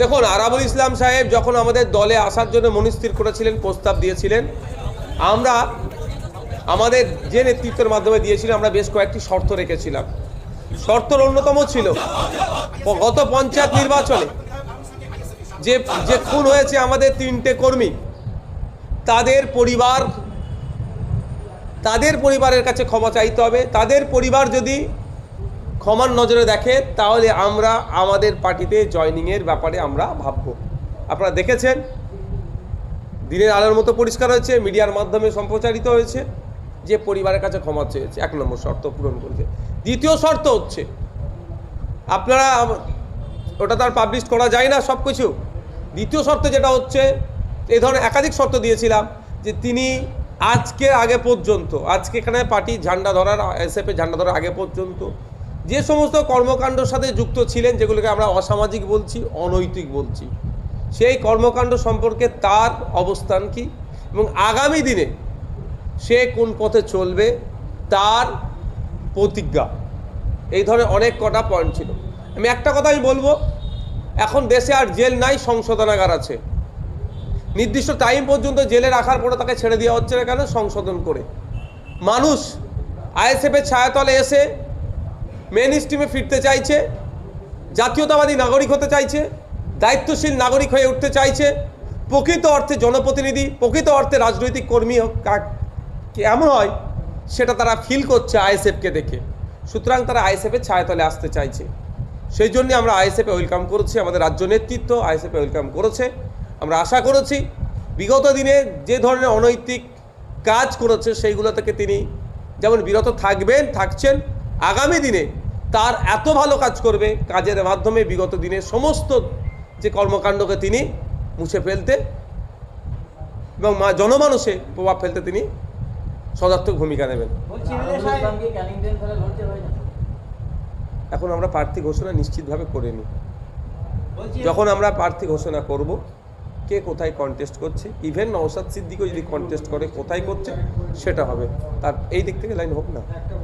দেখুন, আরাবুল ইসলাম সাহেব যখন আমাদের দলে আসার জন্য মনস্থির করেছিলেন, প্রস্তাব দিয়েছিলেন, আমরা আমাদের যে নেতৃত্বের মাধ্যমে দিয়েছিলাম, আমরা বেশ কয়েকটি শর্ত রেখেছিলাম। শর্তের অন্যতম ছিল গত পঞ্চায়েত নির্বাচনে যে খুন হয়েছে আমাদের 3টে কর্মী, তাদের পরিবারের কাছে ক্ষমা চাইতে হবে। তাদের পরিবার যদি ক্ষমার নজরে দেখে তাহলে আমরা আমাদের পার্টিতে জয়নিংয়ের ব্যাপারে আমরা ভাবব। আপনারা দেখেছেন, দিনের আলোর মতো পরিষ্কার হয়েছে, মিডিয়ার মাধ্যমে সম্প্রচারিত হয়েছে যে পরিবারের কাছে ক্ষমা চেয়েছে। 1 নম্বর শর্ত পূরণ করেছে। দ্বিতীয় শর্ত হচ্ছে, আপনারা ওটা তার পাবলিশ করা যায় না সব কিছু। দ্বিতীয় শর্ত যেটা হচ্ছে, এই ধরনের একাধিক শর্ত দিয়েছিলাম যে তিনি আজকের আগে পর্যন্ত, আজকে এখানে পার্টি ঝান্ডা ধরার, এসএফের ঝান্ডা ধরার আগে পর্যন্ত যে সমস্ত কর্মকাণ্ডের সাথে যুক্ত ছিলেন, যেগুলোকে আমরা অসামাজিক বলছি, অনৈতিক বলছি, সেই কর্মকাণ্ড সম্পর্কে তার অবস্থান কি এবং আগামী দিনে সে কোন পথে চলবে তার প্রতিজ্ঞা, এই ধরনের অনেক কটা পয়েন্ট ছিল। আমি একটা কথাই বলবো, এখন দেশে আর জেল নাই, সংশোধনাগার আছে। নির্দিষ্ট টাইম পর্যন্ত জেলে রাখার পরে তাকে ছেড়ে দেওয়া হচ্ছে না কেন? সংশোধন করে। মানুষ আইএসএফের ছায়াতলে এসে মেন স্ট্রিমে ফিরতে চাইছে, জাতীয়তাবাদী নাগরিক হতে চাইছে, দায়িত্বশীল নাগরিক হয়ে উঠতে চাইছে, প্রকৃত অর্থে জনপ্রতিনিধি, প্রকৃত অর্থে রাজনৈতিক কর্মী কেমন হয় সেটা তারা ফিল করছে আইএসএফকে দেখে। সুতরাং তারা আইএসএফের ছায়াতলে আসতে চাইছে। সেই জন্যে আমরা আইএসএফে ওয়েলকাম করেছি, আমাদের রাজ্য নেতৃত্ব আইএসএফে ওয়েলকাম করেছে। আমরা আশা করেছি বিগত দিনে যে ধরনের অনৈতিক কাজ করেছে সেইগুলো থেকে তিনি যেমন বিরত থাকছেন, আগামী দিনে তার এত ভালো কাজ করবে, কাজের মাধ্যমে বিগত দিনের সমস্ত যে কর্মকাণ্ডকে তিনি মুছে ফেলতে এবং জনমানসে প্রভাব ফেলতে তিনি সদার্থক ভূমিকা নেবেন। এখন আমরা প্রার্থী ঘোষণা নিশ্চিতভাবে করিনি। যখন আমরা প্রার্থী ঘোষণা করব, কে কোথায় কন্টেস্ট করছে, ইভেন নওশাদ সিদ্দিকও যদি কন্টেস্ট করে কোথায় করছে সেটা হবে, তার এই দিক থেকে লাইন হোক না।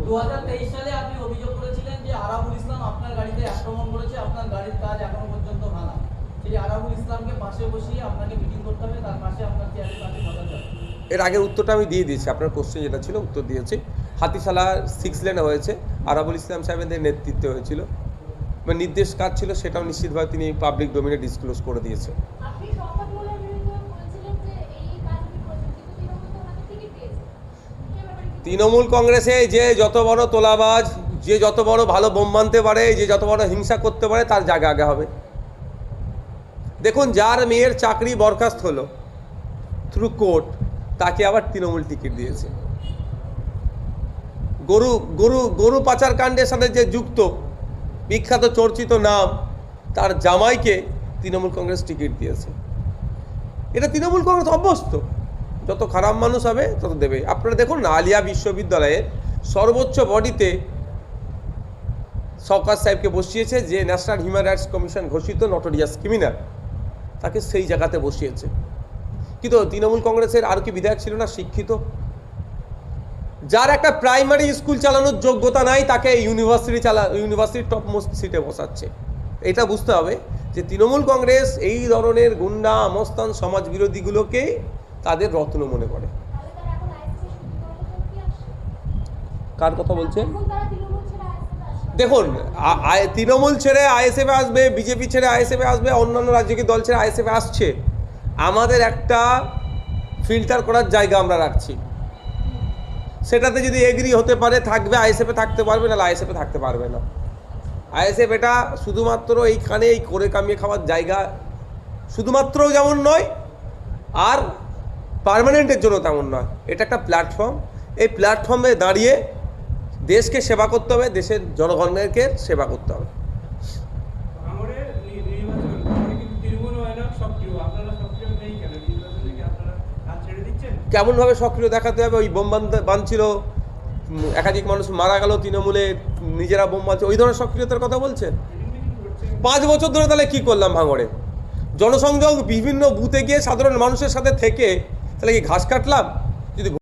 2023 সালে আপনি অভিযোগ করেছিলেন যে আরাবুল ইসলাম আপনার গাড়িতে আক্রমণ করেছে, আপনার গাড়ির কাজ এখনো পর্যন্ত ভাঙা। সেই আরাবুল ইসলামকে পাশে বসিয়ে আপনাকে মিটিং করতে হবে, তার পাশে আপনার চেয়ারের পাশে বসা যাবে। এর আগের উত্তরটা আমি দিয়ে দিয়েছি, আপনার কোশ্চেন যেটা ছিল উত্তর দিয়েছি। হাতিশালা 6 লেনে হয়েছে, আরাবুল ইসলাম সাহেবের নেতৃত্বে হয়েছিল, নির্দেশ কাজ ছিল, সেটাও নিশ্চিতভাবে তিনি পাবলিক ডোমেনে ডিসক্লোজ করে দিয়েছে। তৃণমূল কংগ্রেসে যে যত বড় তোলাবাজ, যে যত বড় ভালো বোম বানতে পারে, যে যত বড় হিংসা করতে পারে, তার জায়গা আগে হবে। দেখুন, যার মেয়ের চাকরি বরখাস্ত হলো থ্রু কোর্ট, তাকে আবার তৃণমূল টিকিট দিয়েছে। গরু পাচার কাণ্ডের সাথে যে যুক্ত বিখ্যাত চর্চিত নাম, তার জামাইকে তৃণমূল কংগ্রেস টিকিট দিয়েছে। এটা তৃণমূল কংগ্রেস অভ্যস্ত, যত খারাপ মানুষ হবে তত দেবে। আপনারা দেখুন না, আলিয়া বিশ্ববিদ্যালয়ের সর্বোচ্চ বডিতে শওকত সাহেবকে বসিয়েছে, যে ন্যাশনাল হিউম্যান রাইটস কমিশন ঘোষিত নটোরিয়াস ক্রিমিনাল, তাকে সেই জায়গাতে বসিয়েছে। কিন্তু তৃণমূল কংগ্রেসের আর কি বিধায়ক ছিল না শিক্ষিত, যার একটা প্রাইমারি স্কুল চালানোর যোগ্যতা নাই, তাকে ইউনিভার্সিটির টপ মোস্ট সিটে বসাচ্ছে। এটা বুঝতে হবে যে তৃণমূল কংগ্রেস এই ধরনের গুন্ডা মস্তান সমাজ বিরোধীগুলোকে তাদের রত্ন মনে করে। কার কথা বলছেন? দেখুন, তৃণমূল ছেড়ে আইএসএফে আসবে, বিজেপি ছেড়ে আইএসএফে আসবে, অন্যান্য রাজনৈতিক দল ছেড়ে আইএসএফে আসছে। আমাদের একটা ফিল্টার করার জায়গা আমরা রাখছি, সেটাতে যদি এগ্রি হতে পারে থাকবে, আইএসএফে থাকতে পারবে, না আইএসএফে থাকতে পারবে না। আইএসএফ এটা শুধুমাত্র এইখানে এই করে কামিয়ে খাওয়ার জায়গা শুধুমাত্রও যেমন নয়, আর পার্মানেন্টের জন্য তেমন নয়। এটা একটা প্ল্যাটফর্ম। এই প্ল্যাটফর্মে দাঁড়িয়ে দেশকে সেবা করতে হবে, দেশের জনগণকে সেবা করতে হবে। কেমনভাবে সক্রিয় দেখাতে হবে? ওই বোম বানছিল, একাধিক মানুষ মারা গেল, তৃণমূলে নিজেরা বোম বানছে, ওই ধরনের সক্রিয়তার কথা বলছেন? 5 বছর ধরে তাহলে কি করলাম ভাঙড়ে? জনসংযোগ বিভিন্ন বুথে গিয়ে সাধারণ মানুষের সাথে থেকে তাহলে কি ঘাস কাটলাম?